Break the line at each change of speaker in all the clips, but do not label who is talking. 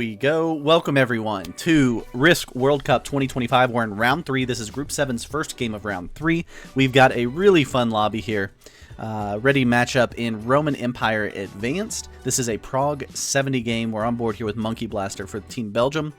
We go. Welcome everyone to Risk World Cup 2025. We're in round 3. This is Group 7's first game of round 3. We've got a really fun lobby here. Ready matchup in Roman Empire Advanced. This is a Prague 70 game. We're on board here with Monkey Blaster for Team Belgium.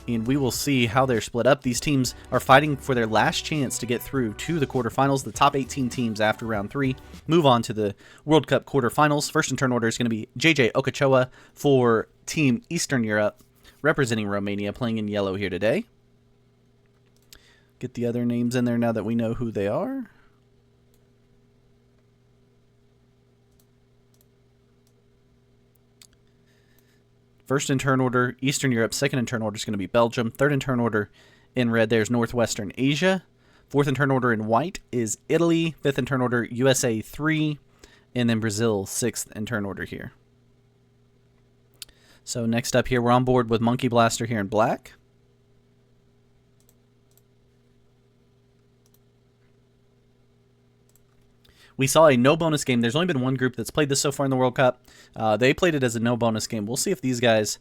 And we will see how they're split up. These teams are fighting for their last chance to get through to the quarterfinals. The top 18 teams after round 3 move on to the World Cup quarterfinals. First in turn order is going to be JJ Okochoa for Team Eastern Europe, representing Romania, playing in yellow here today. Get the other names in there now that we know who they are. First in turn order, Eastern Europe. Second in turn order is going to be Belgium. Third in turn order in red, there's Northwestern Asia. Fourth in turn order in white is Italy. Fifth in turn order, USA 3. And then Brazil, sixth in turn order here. So next up here, we're on board with Monkey Blaster here in black. We saw a no bonus game. There's only been one group that's played this so far in the World Cup. They played it as a no bonus game. We'll see if these guys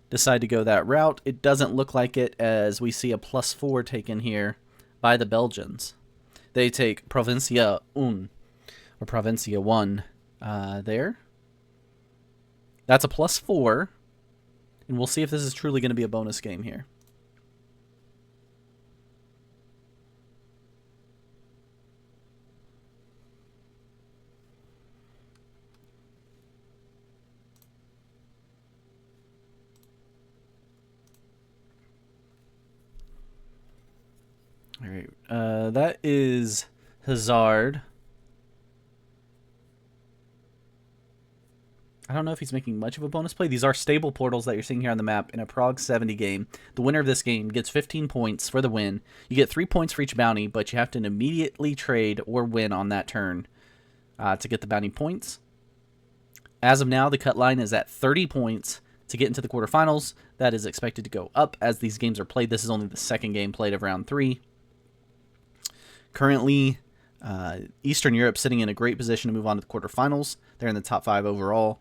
decide to go that route. It doesn't look like it, as we see a +4 taken here by the Belgians. They take Provincia 1 or Provincia 1 there. That's a +4, and we'll see if this is truly going to be a bonus game here. All right, that is Hazard. I don't know if he's making much of a bonus play. These are stable portals that you're seeing here on the map in a Prague 70 game. The winner of this game gets 15 points for the win. You get 3 points for each bounty, but you have to immediately trade or win on that turn to get the bounty points. As of now, the cut line is at 30 points to get into the quarterfinals. That is expected to go up as these games are played. This is only the second game played of round 3. Currently, Eastern Europe sitting in a great position to move on to the quarterfinals. They're in the top 5 overall.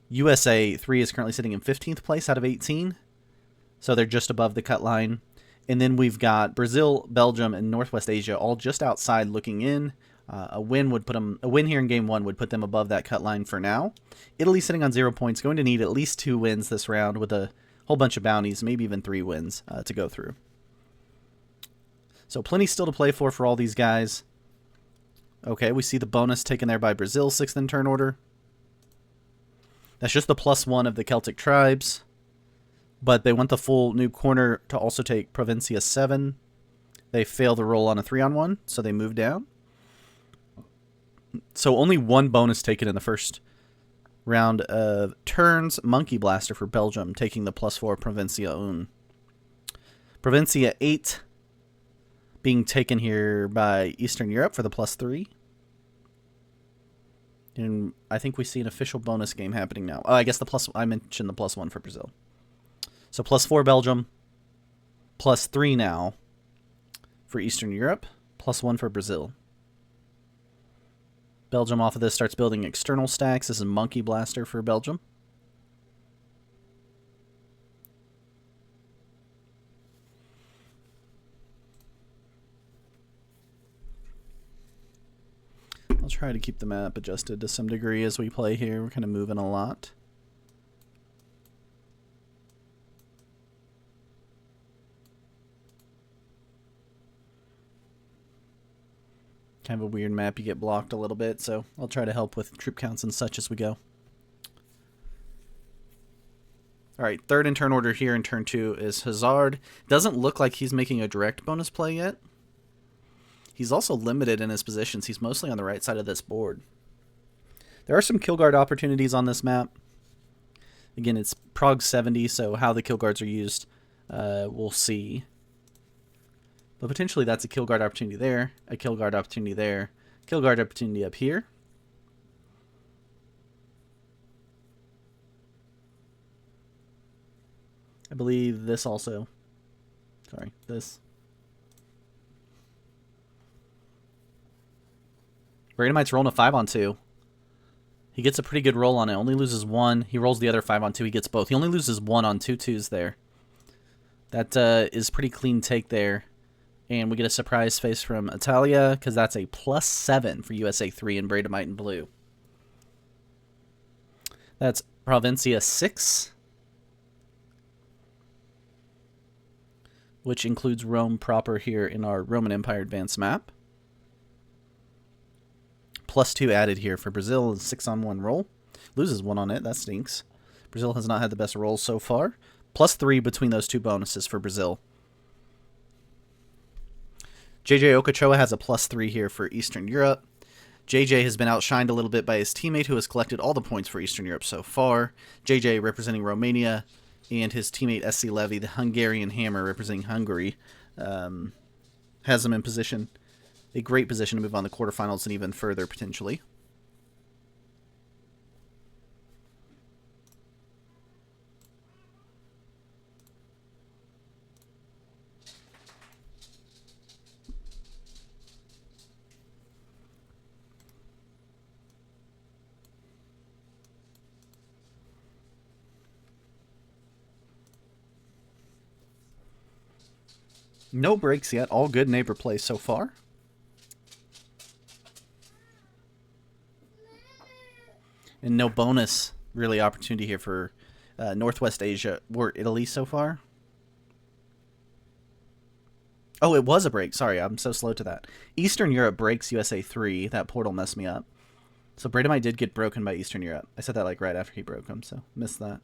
USA 3 is currently sitting in 15th place out of 18, so they're just above the cut line. And then we've got Brazil, Belgium, and Northwest Asia all just outside looking in. A win here in game 1 would put them above that cut line for now. Italy sitting on 0 points, going to need at least 2 wins this round with a whole bunch of bounties, maybe even 3 wins to go through. So plenty still to play for all these guys. Okay, we see the bonus taken there by Brazil, 6th in turn order. That's just the +1 of the Celtic tribes. But they want the full new corner to also take Provincia 7. They fail the roll on a 3-on-1, so they move down. So only 1 bonus taken in the first round of turns. Monkey Blaster for Belgium, taking the +4 Provincia 1. Provincia 8 being taken here by Eastern Europe for the +3. And I think we see an official bonus game happening now. Oh, I guess I mentioned the +1 for Brazil. So +4 Belgium, +3 now for Eastern Europe, +1 for Brazil. Belgium off of this starts building external stacks. This is Monkey Blaster for Belgium. I'll try to keep the map adjusted to some degree as we play here. We're kind of moving a lot. Kind of a weird map. You get blocked a little bit, so I'll try to help with troop counts and such as we go. All right, third in turn order here in turn 2 is Hazard. Doesn't look like he's making a direct bonus play yet. He's also limited in his positions. He's mostly on the right side of this board. There are some kill guard opportunities on this map. Again, it's Prague 70, so how the kill guards are used, we'll see. But potentially that's a kill guard opportunity there, a kill guard opportunity there, kill guard opportunity up here. I believe this also. Sorry, this. Brandonite's rolling a 5-on-2. He gets a pretty good roll on it. Only loses one. He rolls the other 5 on 2. He gets both. He only loses 1 on 2 twos there. That is pretty clean take there. And we get a surprise face from Italia because that's a +7 for USA 3 in Bradamite and Blue. That's Provincia 6, which includes Rome proper here in our Roman Empire Advanced map. +2 added here for Brazil, 6 on 1 roll. Loses 1 on it, that stinks. Brazil has not had the best rolls so far. +3 between those 2 bonuses for Brazil. JJ Okochoa has a +3 here for Eastern Europe. JJ has been outshined a little bit by his teammate who has collected all the points for Eastern Europe so far. JJ representing Romania, and his teammate SC Levy, the Hungarian Hammer representing Hungary, has them in position, a great position to move on the quarterfinals and even further potentially. No breaks yet. All good neighbor play so far. And no bonus, really, opportunity here for Northwest Asia or Italy so far. Oh, it was a break. Sorry, I'm so slow to that. Eastern Europe breaks USA 3. That portal messed me up. So Bradamite did get broken by Eastern Europe. I said that like right after he broke him, so missed that.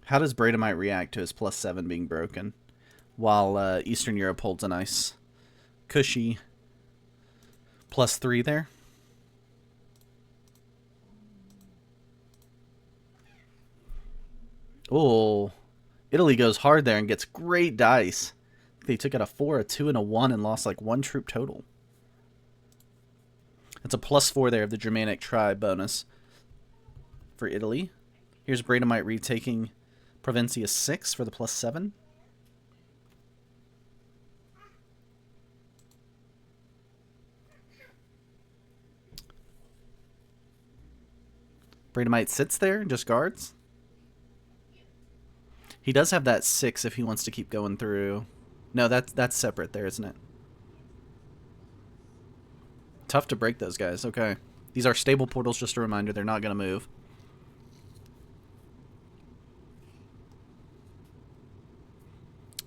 How does Bradamite react to his +7 being broken? While Eastern Europe holds a nice, cushy +3 there. Oh, Italy goes hard there and gets great dice. They took out a 4, a 2, and a 1 and lost like 1 troop total. That's a +4 there of the Germanic tribe bonus for Italy. Here's Bradamite retaking Provincia 6 for the +7. Bradamite sits there and just guards. He does have that 6 if he wants to keep going through. No, that's separate there, isn't it? Tough to break those guys. Okay. These are stable portals, just a reminder. They're not going to move.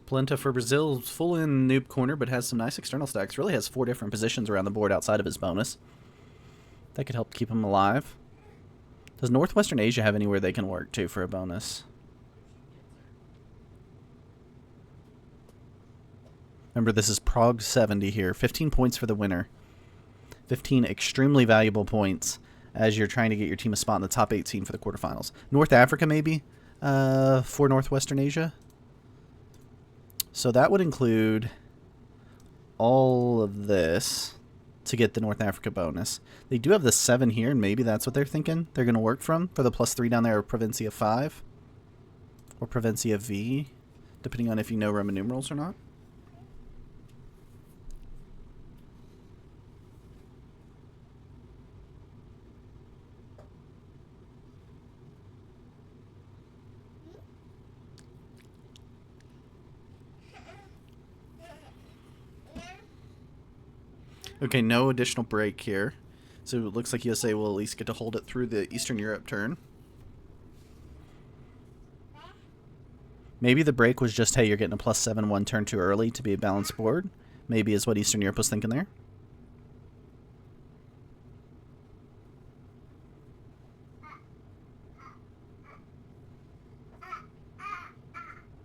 Polenta for Brazil, full in noob corner, but has some nice external stacks. Really has 4 different positions around the board outside of his bonus. That could help keep him alive. Does Northwestern Asia have anywhere they can work to for a bonus? Remember, this is Prague 70 here. 15 points for the winner. 15 extremely valuable points as you're trying to get your team a spot in the top 18 for the quarterfinals. North Africa, maybe, for Northwestern Asia. So that would include all of this to get the North Africa bonus. They do have the 7 here, and maybe that's what they're thinking they're going to work from for the +3 down there of Provincia 5 or Provincia V, depending on if you know Roman numerals or not. Okay, no additional break here. So it looks like USA will at least get to hold it through the Eastern Europe turn. Maybe the break was just, hey, you're getting a +7 1 turn too early to be a balanced board. Maybe is what Eastern Europe was thinking there.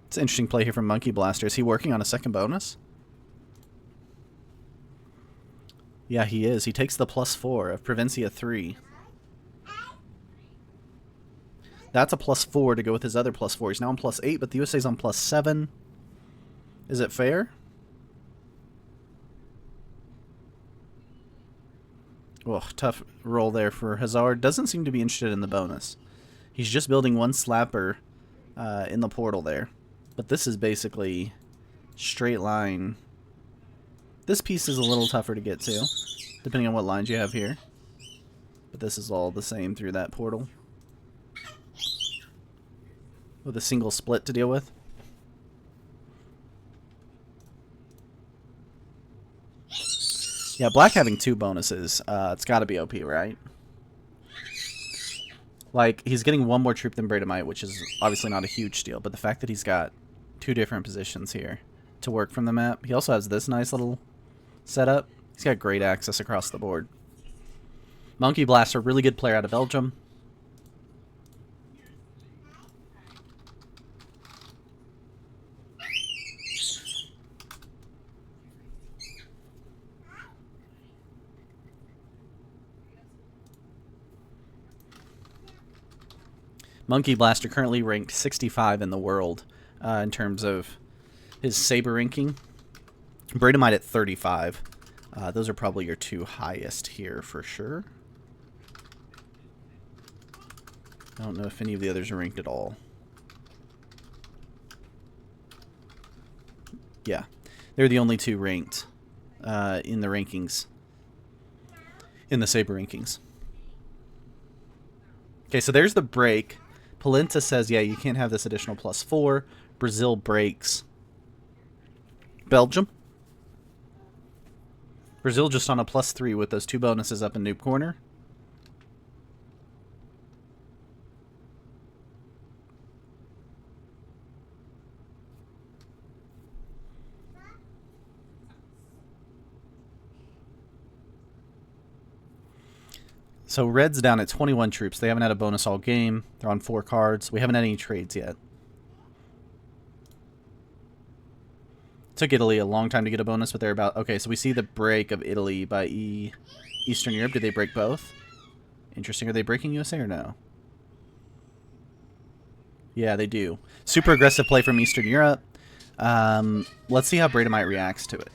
It's an interesting play here from Monkey Blaster. Is he working on a second bonus? Yeah, he is. He takes the +4 of Provincia 3. That's a +4 to go with his other +4. He's now on +8, but the USA's on +7. Is it fair? Oh, tough roll there for Hazard. Doesn't seem to be interested in the bonus. He's just building 1 slapper in the portal there. But this is basically straight line. This piece is a little tougher to get to, depending on what lines you have here. But this is all the same through that portal. With a single split to deal with. Yeah, black having 2 bonuses. It's got to be OP, right? Like, he's getting 1 more troop than Bradamite, which is obviously not a huge deal. But the fact that he's got 2 different positions here to work from the map. He also has this nice little setup. He's got great access across the board. Monkey Blaster, really good player out of Belgium. Monkey Blaster currently ranked 65 in the world in terms of his saber ranking. Bradamite at 35. Those are probably your 2 highest here for sure. I don't know if any of the others are ranked at all. Yeah, they're the only 2 ranked in the rankings, in the saber rankings. Okay, so there's the break. Polenta says, yeah, you can't have this additional +4. Brazil breaks. Belgium. Brazil just on a +3 with those 2 bonuses up in noob corner. So Red's down at 21 troops. They haven't had a bonus all game. They're on 4 cards. We haven't had any trades yet. Took Italy a long time to get a bonus, but they're about... Okay, so we see the break of Italy by Eastern Europe. Did they break both? Interesting. Are they breaking USA or no? Yeah, they do. Super aggressive play from Eastern Europe. Let's see how Bradamite reacts to it.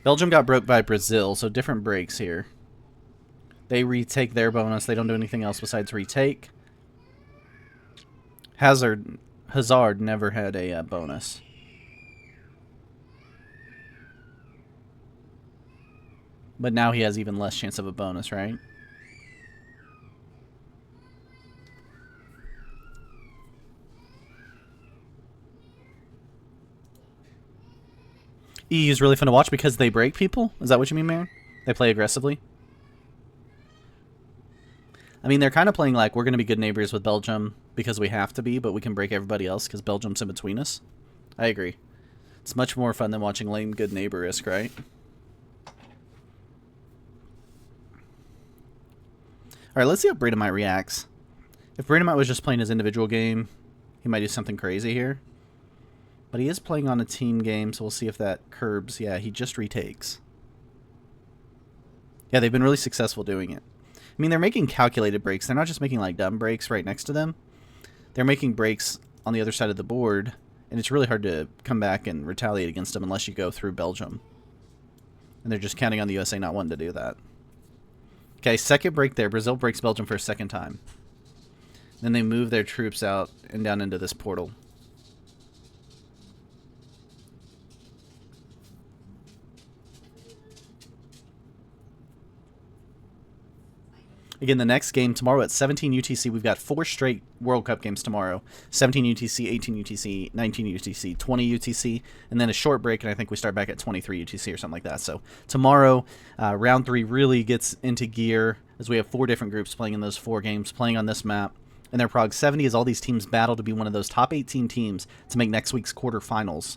Belgium got broke by Brazil, so different breaks here. They retake their bonus. They don't do anything else besides retake. Hazard never had a bonus. But now he has even less chance of a bonus, right? EU is really fun to watch because they break people? Is that what you mean, Marin? They play aggressively? I mean, they're kind of playing like we're going to be good neighbors with Belgium because we have to be, but we can break everybody else because Belgium's in between us. I agree. It's much more fun than watching lame good neighbor risk, right? Alright, let's see how Bradamite reacts. If Bradamite was just playing his individual game, he might do something crazy here. But he is playing on a team game, so we'll see if that curbs. Yeah, he just retakes. Yeah, they've been really successful doing it. I mean, they're making calculated breaks. They're not just making, like, dumb breaks right next to them. They're making breaks on the other side of the board, and it's really hard to come back and retaliate against them unless you go through Belgium. And they're just counting on the USA not wanting to do that. Okay, second break there. Brazil breaks Belgium for a second time. Then they move their troops out and down into this portal. Again, the next game tomorrow at 17 UTC. We've got 4 straight World Cup games tomorrow. 17 UTC, 18 UTC, 19 UTC, 20 UTC, and then a short break, and I think we start back at 23 UTC or something like that. So tomorrow, round 3 really gets into gear as we have 4 different groups playing in those 4 games, playing on this map. And their Prague 70 as all these teams battle to be one of those top 18 teams to make next week's quarterfinals.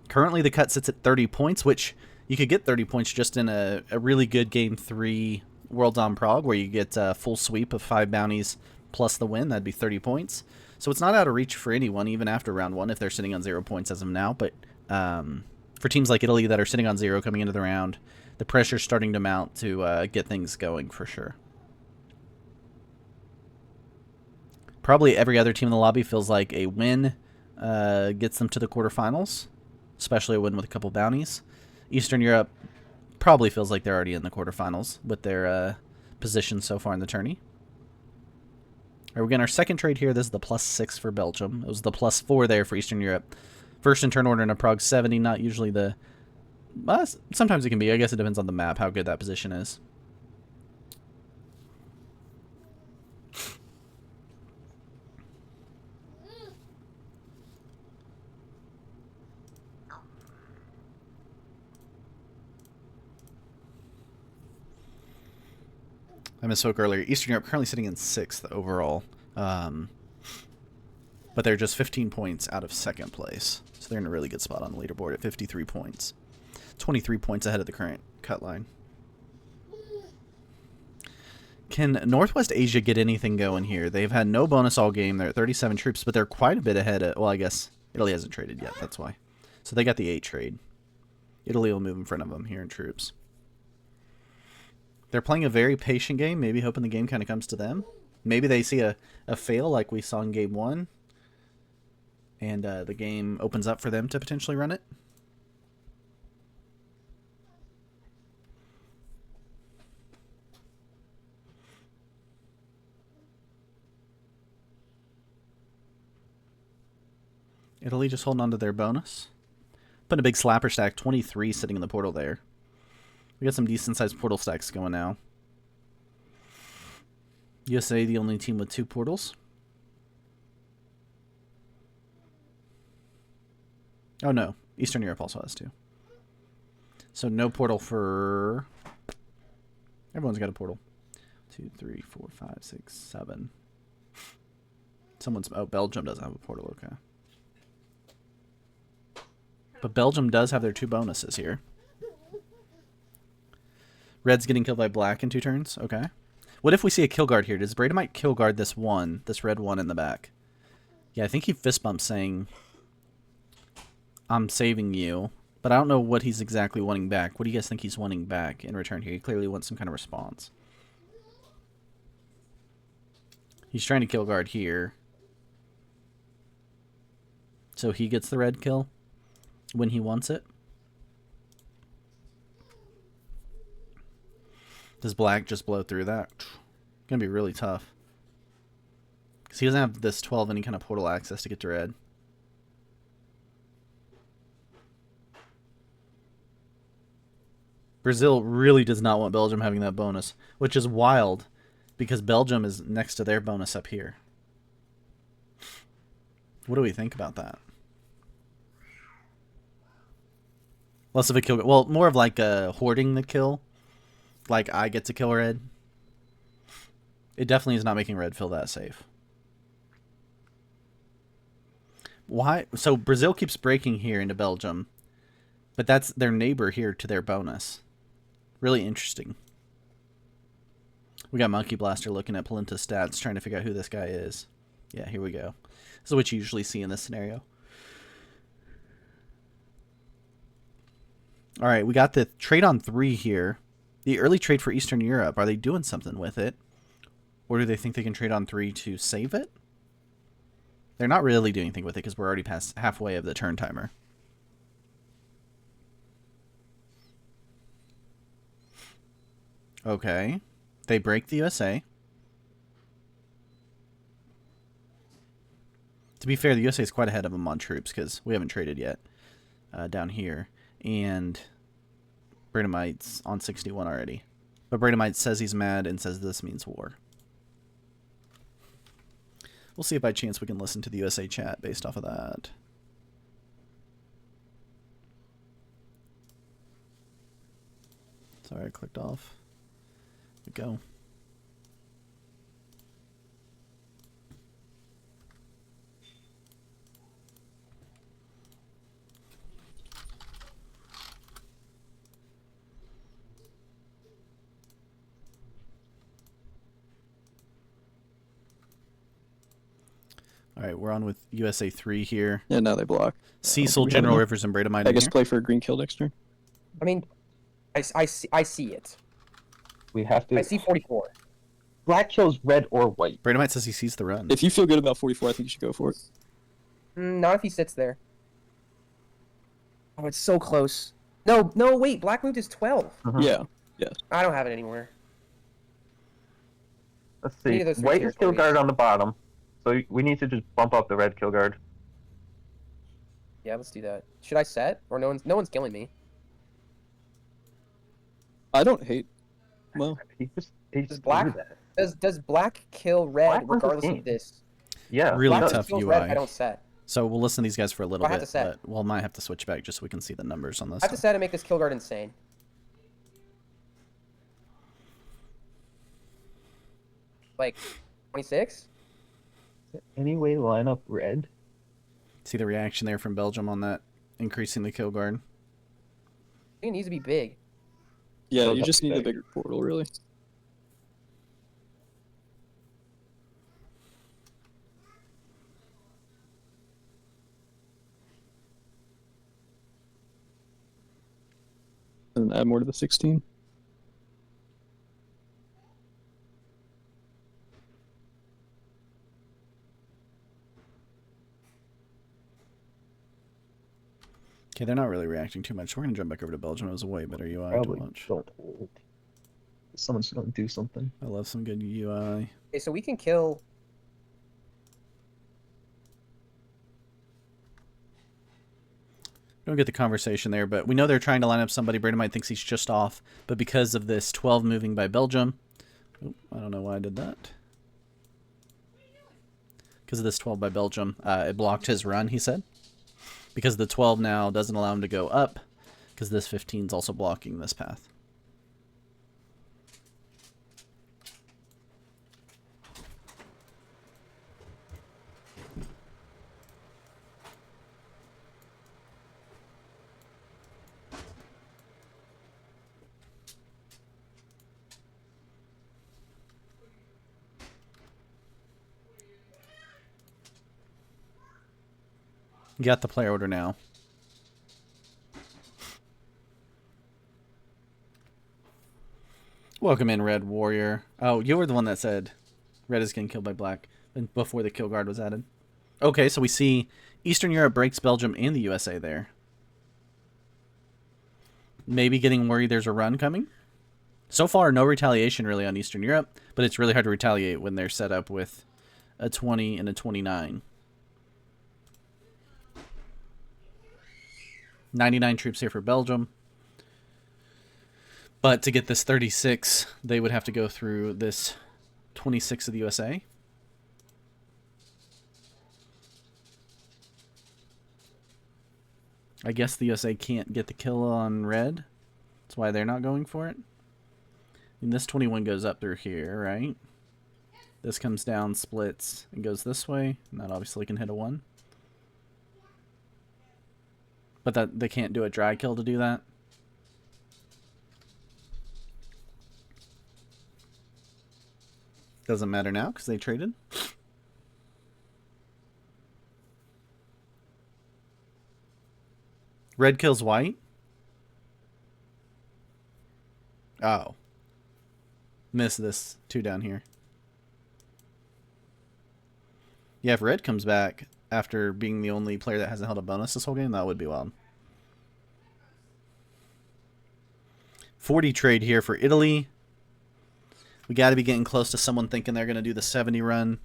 Currently, the cut sits at 30 points, which you could get 30 points just in a really good Game 3 Worlds on Prague, where you get a full sweep of 5 bounties plus the win. That'd be 30 points. So it's not out of reach for anyone, even after round 1, if they're sitting on 0 points as of now. But for teams like Italy that are sitting on 0 coming into the round, the pressure's starting to mount to get things going for sure. Probably every other team in the lobby feels like a win gets them to the quarterfinals, especially a win with a couple bounties. Eastern Europe probably feels like they're already in the quarterfinals with their position so far in the tourney. All right, we're getting our second trade here. This is the +6 for Belgium. It was the +4 there for Eastern Europe. First in turn order in a Prague 70, not usually the... sometimes it can be. I guess it depends on the map, how good that position is. I misspoke earlier. Eastern Europe currently sitting in 6th overall. But they're just 15 points out of 2nd place. So they're in a really good spot on the leaderboard at 53 points. 23 points ahead of the current cut line. Can Northwest Asia get anything going here? They've had no bonus all game. They're at 37 troops, but they're quite a bit ahead of... Well, I guess Italy hasn't traded yet. That's why. So they got the 8 trade. Italy will move in front of them here in troops. They're playing a very patient game, maybe hoping the game kind of comes to them. Maybe they see a fail like we saw in Game 1. And the game opens up for them to potentially run it. Italy just holding on to their bonus. Putting a big slapper stack, 23 sitting in the portal there. We got some decent-sized portal stacks going now. USA, the only team with 2 portals. Oh, no. Eastern Europe also has 2. So no portal for... Everyone's got a portal. 2, 3, 4, 5, 6, 7. Someone's... Oh, Belgium doesn't have a portal. Okay. But Belgium does have their 2 bonuses here. Red's getting killed by black in 2 turns. Okay. What if we see a kill guard here? Does Bradamite kill guard this one, this red one in the back? Yeah, I think he fist bumps saying, I'm saving you. But I don't know what he's exactly wanting back. What do you guys think he's wanting back in return here? He clearly wants some kind of response. He's trying to kill guard here. So he gets the red kill when he wants it. Does black just blow through that? Gonna be really tough. Because he doesn't have this 12 any kind of portal access to get to red. Brazil really does not want Belgium having that bonus, which is wild because Belgium is next to their bonus up here. What do we think about that? Less of a kill. Well, more of like hoarding the kill. Like I get to kill red. It definitely is not making red feel that safe. Why? So Brazil keeps breaking here into Belgium. But that's their neighbor here to their bonus. Really interesting. We got Monkey Blaster looking at Polenta's stats, trying to figure out who this guy is. Yeah, here we go. This is what you usually see in this scenario. Alright, we got the trade on 3 here. The early trade for Eastern Europe, are they doing something with it? Or do they think they can trade on 3 to save it? They're not really doing anything with it because we're already past halfway of the turn timer. Okay. They break the USA. To be fair, the USA is quite ahead of them on troops because we haven't traded yet down here. And Bradamite's on 61 already. But Bradamite says he's mad and says this means war. We'll see if by chance we can listen to the USA chat based off of that. Sorry, I clicked off. Here we go. Alright, we're on with USA 3 here.
Yeah, now they block.
Cecil, General Rivers, and Bradamite.
I guess play for a green kill next turn.
I mean, I see it.
We have to.
I see 44.
Black kills red or white.
Bradamite says he sees the run.
If you feel good about 44, I think you should go for it.
Not if he sits there. Oh, it's so close. No, wait. Black moved is 12.
Yeah, yeah.
I don't have it anymore.
Let's
Any
see.
of those three
White is kill
territories.
guard on the bottom, so we need to just bump up the red kill guard.
Yeah, let's do that. Should I set? Or no one's killing me.
I don't hate. Well,
He
Does
just
black
do that.
does black kill red
Black wins this
regardless
game.
of this?
Yeah,
Really
Black
he
tough
kills
UI.
red, I don't set.
So we'll listen to these guys for a little
I have
bit,
to set.
but we'll might have to switch back just so we can see the numbers on this.
I have to set and make this kill guard insane. Like 26?
Is there any way to line up red?
See the reaction there from Belgium on that, increasing the kill guard.
I think it needs to be big.
yeah,
Goes
you
up
just need a
big.
bigger portal, really. And then add more to the 16.
Okay, they're not really reacting too much. We're gonna jump back over to Belgium. It was a way better UI
Probably
to watch.
don't hold. Someone's gonna do something.
I love some good UI.
Okay, so we can kill.
Don't get the conversation there, but we know they're trying to line up somebody. Brandamite thinks he's just off, but because of this 12 moving by Belgium, I don't know why I did that. Because of this 12 by Belgium, it blocked his run, he said. Because the 12 now doesn't allow him to go up, because this 15 is also blocking this path. You got the player order now. Welcome in, Red Warrior. Oh, you were the one that said Red is getting killed by Black and before the kill guard was added. Okay, so we see Eastern Europe breaks Belgium and the USA there. Maybe getting worried there's a run coming. So far, no retaliation really on Eastern Europe, but it's really hard to retaliate when they're set up with a 20 and a 29. 99 troops here for Belgium. But to get this 36, they would have to go through this 26 of the USA. I guess the USA can't get the kill on red. That's why they're not going for it. And this 21 goes up through here, right? This comes down, splits, and goes this way. And that obviously can hit a 1. But that they can't do a dry kill to do that. Doesn't matter now because they traded. Red kills white. Oh. Miss this 2 down here. Yeah, if red comes back after being the only player that hasn't held a bonus this whole game, that would be wild. 40 trade here for Italy. We got to be getting close to someone thinking they're going to do the 70 run.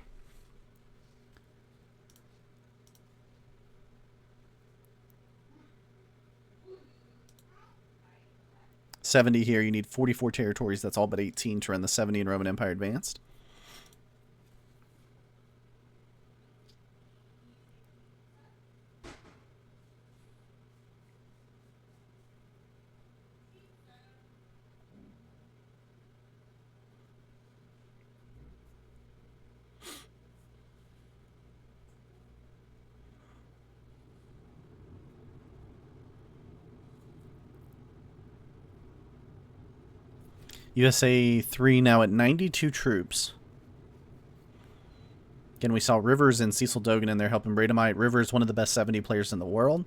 $70 here. You need 44 territories. That's all but 18 to run the 70 in Roman Empire Advanced. USA 3 now at 92 troops. Again, we saw Rivers and Cecil Dogan in there helping Bradamite. Rivers, one of the best 70 players in the world,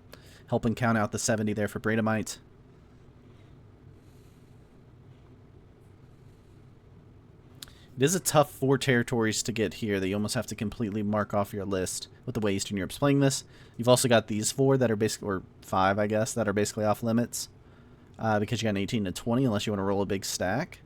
helping count out the 70 there for Bradamite. It is a tough 4 territories to get here that you almost have to completely mark off your list with the way Eastern Europe's playing this. You've also got these 4 that are basically, or 5, I guess, that are basically off limits. Because you got an 18 to 20 unless you want to roll a big stack.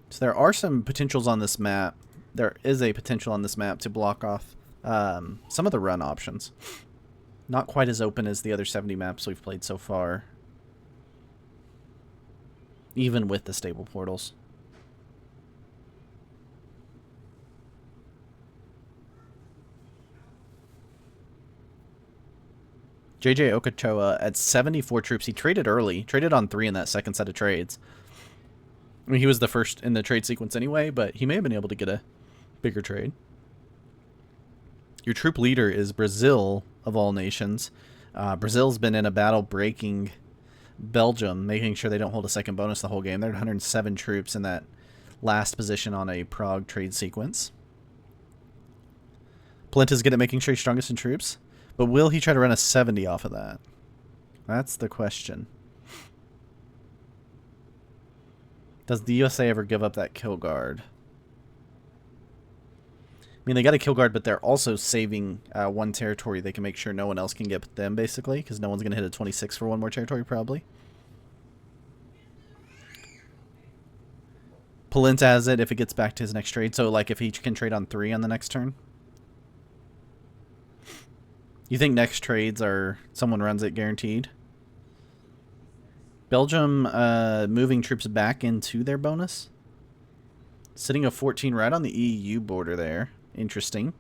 So there are some potentials on this map. There is a potential on this map to block off some of the run options. Not quite as open as the other 70 maps we've played so far. Even with the stable portals. JJ Okochoa at 74 troops. He traded early. Traded on 3 in that second set of trades. I mean, he was the first in the trade sequence anyway, but he may have been able to get a bigger trade. Your troop leader is Brazil, of all nations. Brazil's been in a battle breaking Belgium, making sure they don't hold a second bonus the whole game. They're at 107 troops in that last position on a Prague trade sequence. Polenta's good at making sure he's strongest in troops, but will he try to run a 70 off of that? That's the question. Does the USA ever give up that kill guard? I mean, they got a kill guard, but they're also saving one territory. They can make sure no one else can get them, basically, because no one's going to hit a 26 for one more territory, probably. Polenta has it if it gets back to his next trade. So, like, if he can trade on 3 on the next turn. You think next trades are someone runs it guaranteed? Belgium moving troops back into their bonus. Sitting a 14 right on the EU border there. Interesting.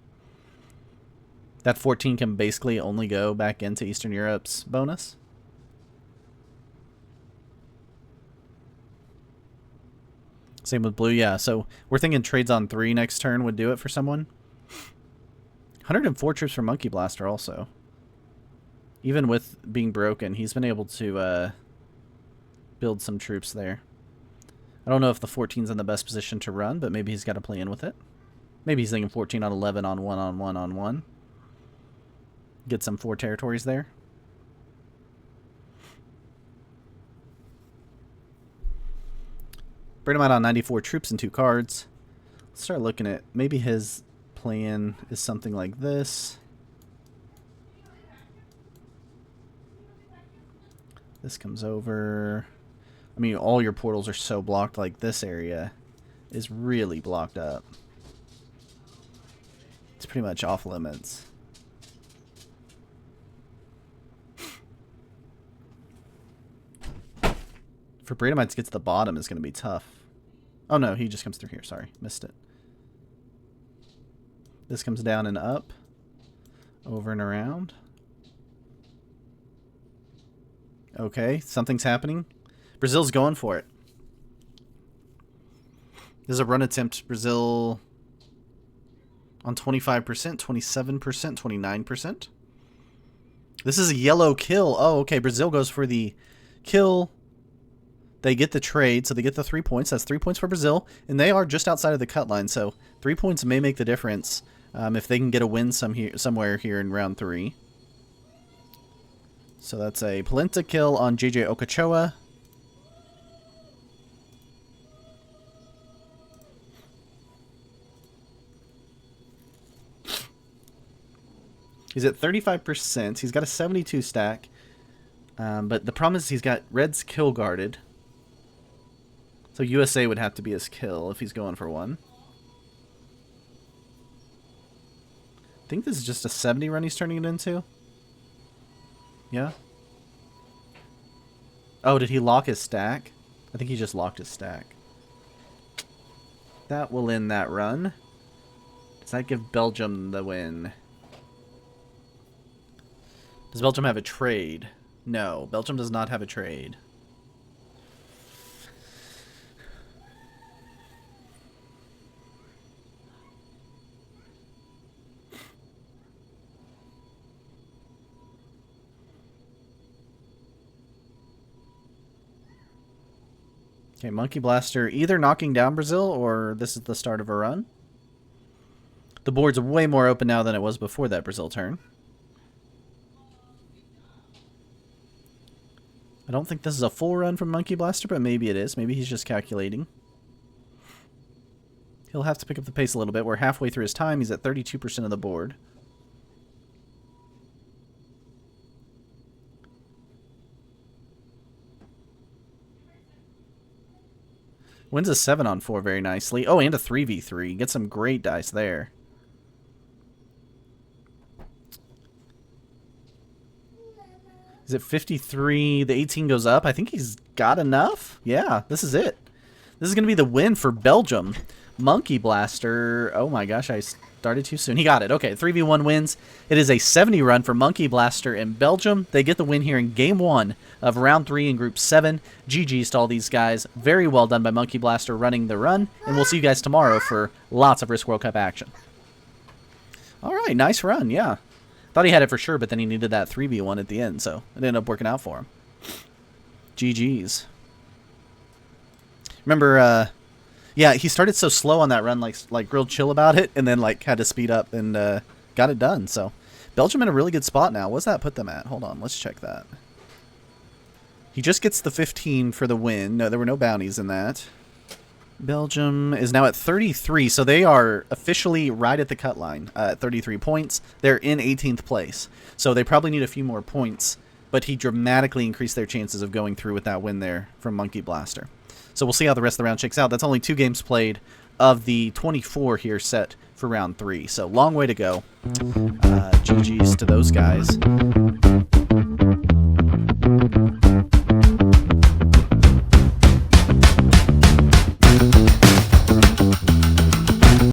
That 14 can basically only go back into Eastern Europe's bonus. Same with blue, yeah. So we're thinking trades on 3 next turn would do it for someone. 104 troops for Monkey Blaster also. Even with being broken, he's been able to build some troops there. I don't know if the 14's in the best position to run, but maybe he's got to play in with it. Maybe he's thinking 14 on 11 on 1 on 1 on 1. Get some 4 territories there. Bring him out on 94 troops and 2 cards. Let's start looking at maybe his plan is something like this. This comes over. I mean, all your portals are so blocked, like this area is really blocked up. It's pretty much off limits. For Bradomites to get to the bottom is going to be tough. Oh no, he just comes through here. Sorry, missed it. This comes down and up. Over and around. Okay, something's happening. Brazil's going for it. There's a run attempt. Brazil on 25%, 27%, 29%. This is a yellow kill. Oh, okay. Brazil goes for the kill. They get the trade, so they get the 3 points. That's 3 points for Brazil, and they are just outside of the cut line, so 3 points may make the difference if they can get a win somewhere here in round 3. So that's a Polenta kill on JJ Okochoa. He's at 35%. He's got a 72 stack. But the problem is he's got Red's kill guarded. So USA would have to be his kill if he's going for one. I think this is just a 70 run he's turning it into. Yeah. Oh, did he lock his stack? I think he just locked his stack. That will end that run. Does that give Belgium the win? Does Belgium have a trade? No, Belgium does not have a trade. Okay, Monkey Blaster either knocking down Brazil or this is the start of a run. The board's way more open now than it was before that Brazil turn. I don't think this is a full run from Monkey Blaster, but maybe it is. Maybe he's just calculating. He'll have to pick up the pace a little bit. We're halfway through his time. He's at 32% of the board. Wins a 7-on-4 very nicely. Oh, and a 3v3. Get some great dice there. Is it 53? The 18 goes up. I think he's got enough. Yeah, this is it. This is going to be the win for Belgium. Monkey Blaster. Oh my gosh, I started too soon. He got it. Okay, 3v1 wins. It is a 70 run for Monkey Blaster and Belgium. They get the win here in Game 1 of Round 3 in Group 7. GG's to all these guys. Very well done by Monkey Blaster running the run. And we'll see you guys tomorrow for lots of Risk World Cup action. All right, nice run, yeah. Thought he had it for sure, but then he needed that 3v1 at the end, so it ended up working out for him. GG's. Remember, yeah, he started so slow on that run, like real chill about it, and then like had to speed up and got it done. So Belgium in a really good spot now. What's that put them at? Hold on, let's check that. He just gets the 15 for the win. No, there were no bounties in that. Belgium is now at 33, so they are officially right at the cut line at 33 points. They're in 18th place, so they probably need a few more points, but he dramatically increased their chances of going through with that win there from Monkey Blaster. So we'll see how the rest of the round shakes out. That's only 2 games played of the 24 here set for round 3, so long way to go. GG's to those guys.